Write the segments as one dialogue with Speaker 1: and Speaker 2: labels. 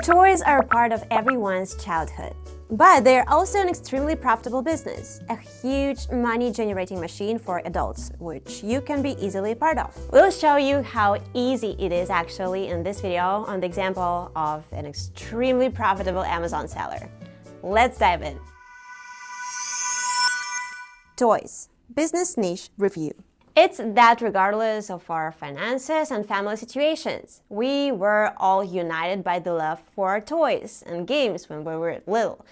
Speaker 1: Toys are a part of everyone's childhood, but they're also an extremely profitable business, a huge money-generating machine for adults, which you can be easily a part of. We'll show you how easy it is actually in this video on the example of an extremely profitable Amazon seller. Let's dive in. Toys. Business niche review. It's that regardless of our finances and family situations, we were all united by the love for toys and games when we were little.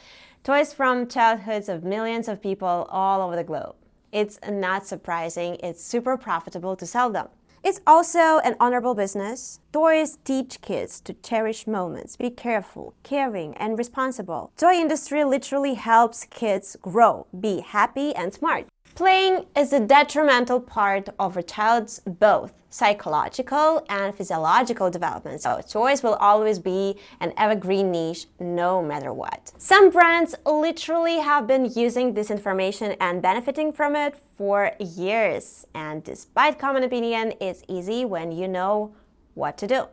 Speaker 1: Toys from childhoods of millions of people all over the globe. It's not surprising, it's super profitable to sell them. It's also an honorable business. Toys teach kids to cherish moments, be careful, caring, and responsible. Toy industry literally helps kids grow, be happy and smart. Playing is a detrimental part of a child's both psychological and physiological development, so toys will always be an evergreen niche no matter what. Some brands literally have been using this information and benefiting from it for years, and despite common opinion, it's easy when you know what to do.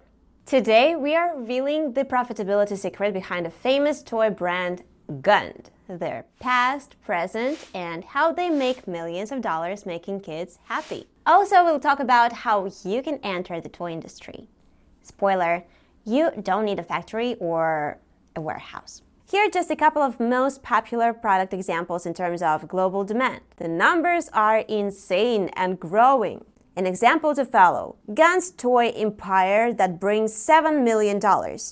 Speaker 1: Today, we are revealing the profitability secret behind a famous toy brand, Gund, their past, present, and how they make millions of dollars making kids happy. Also, we'll talk about how you can enter the toy industry. Spoiler, you don't need a factory or a warehouse. Here are just a couple of most popular product examples in terms of global demand. The numbers are insane and growing. An example to follow, Gund's toy empire that brings $7 million.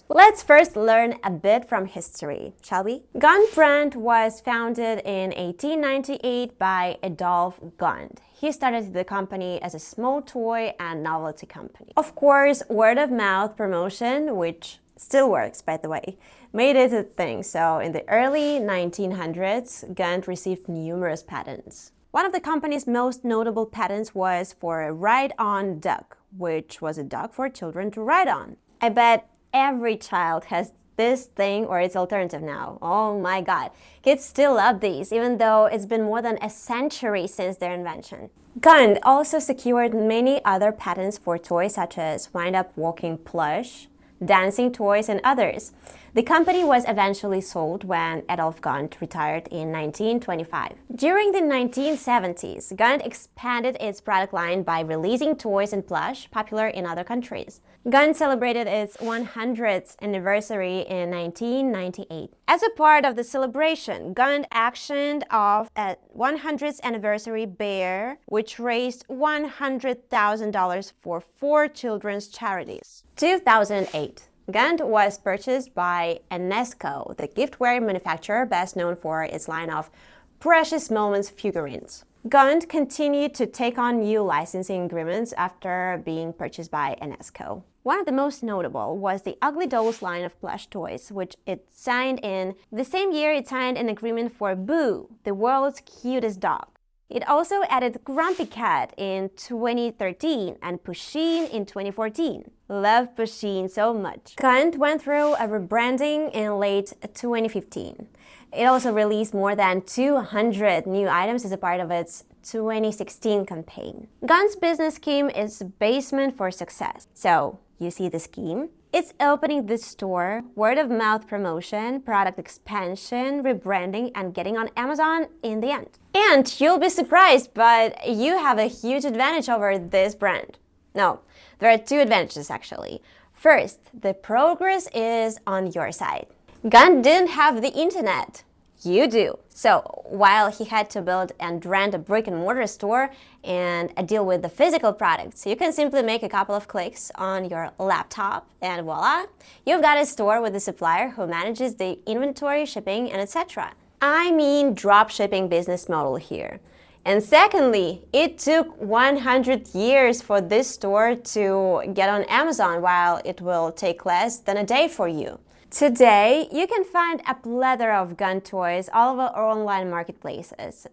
Speaker 1: Let's first learn a bit from history, shall we? Gund brand was founded in 1898 by Adolf Gund. He started the company as a small toy and novelty company. Of course, word-of-mouth promotion, which still works, by the way, made it a thing. So in the early 1900s, Gund received numerous patents. One of the company's most notable patents was for a ride-on duck, which was a duck for children to ride on. I bet every child has this thing or its alternative now. Oh my god. Kids still love these, even though it's been more than a century since their invention. Gund also secured many other patents for toys such as wind-up walking plush, dancing toys, and others. The company was eventually sold when Adolf Gund retired in 1925. During the 1970s, Gund expanded its product line by releasing toys and plush popular in other countries. Gund celebrated its 100th anniversary in 1998. As a part of the celebration, Gund auctioned off a 100th anniversary bear, which raised $100,000 for 4 children's charities. 2008. Gund was purchased by Enesco, the giftware manufacturer best known for its line of Precious Moments figurines. Gund continued to take on new licensing agreements after being purchased by Enesco. One of the most notable was the Ugly Dolls line of plush toys, which it signed in the same year it signed an agreement for Boo, the world's cutest dog. It also added Grumpy Cat in 2013 and Pusheen in 2014. Love Pusheen so much. Gund went through a rebranding in late 2015. It also released more than 200 new items as a part of its 2016 campaign. Gund's business scheme is basement for success. So, you see the scheme? It's opening the store, word-of-mouth promotion, product expansion, rebranding, and getting on Amazon in the end. And you'll be surprised, but you have a huge advantage over this brand. No, there are 2 advantages actually. First, the progress is on your side. Gund didn't have the internet. You do. So while he had to build and rent a brick-and-mortar store and deal with the physical products, you can simply make a couple of clicks on your laptop and voila, you've got a store with a supplier who manages the inventory, shipping, and etc. I mean drop shipping business model here. And secondly, it took 100 years for this store to get on Amazon, while it will take less than a day for you. Today, you can find a plethora of Gund toys all over online marketplaces.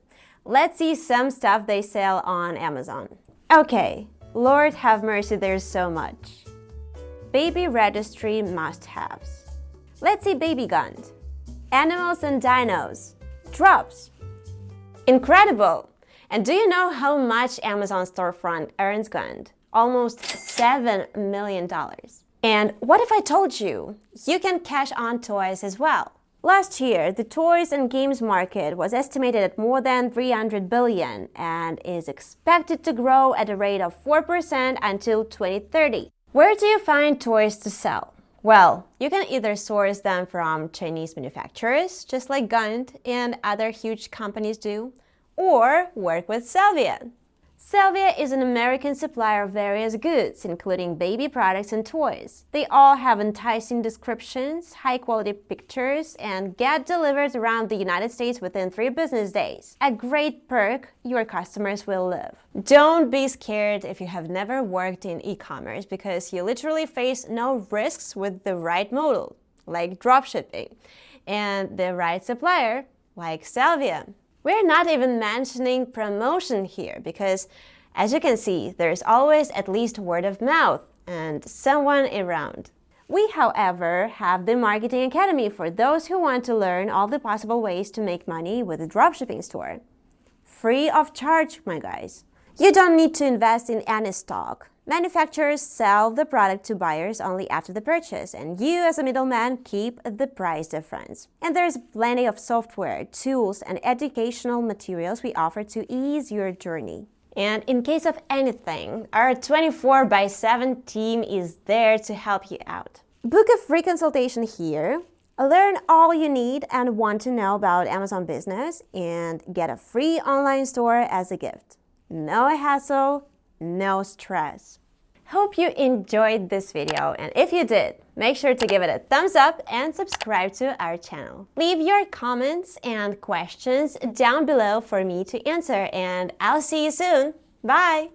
Speaker 1: Let's see some stuff they sell on Amazon. Okay, Lord have mercy, there's so much. Baby registry must-haves. Let's see Baby Gund. Animals and dinos. Drops. Incredible! And do you know how much Amazon storefront earns Gund? Almost $7 million. And what if I told you you can cash on toys as well? Last year, the toys and games market was estimated at more than 300 billion and is expected to grow at a rate of 4% until 2030. Where do you find toys to sell? Well, you can either source them from Chinese manufacturers, just like Gund and other huge companies do, or work with Salvia. Salvia is an American supplier of various goods, including baby products and toys. They all have enticing descriptions, high-quality pictures, and get delivered around the United States within 3 business days. A great perk your customers will love. Don't be scared if you have never worked in e-commerce, because you literally face no risks with the right model, like dropshipping, and the right supplier, like Salvia. We're not even mentioning promotion here because, as you can see, there's always at least word of mouth and someone around. We, however, have the Marketing Academy for those who want to learn all the possible ways to make money with a dropshipping store. Free of charge, my guys. You don't need to invest in any stock. Manufacturers sell the product to buyers only after the purchase, and you as a middleman keep the price difference. And there's plenty of software, tools, and educational materials we offer to ease your journey. And in case of anything, our 24/7 team is there to help you out. Book a free consultation here, learn all you need and want to know about Amazon business, and get a free online store as a gift. No hassle, no stress. Hope you enjoyed this video, and if you did, make sure to give it a thumbs up and subscribe to our channel. Leave your comments and questions down below for me to answer, and I'll see you soon. Bye!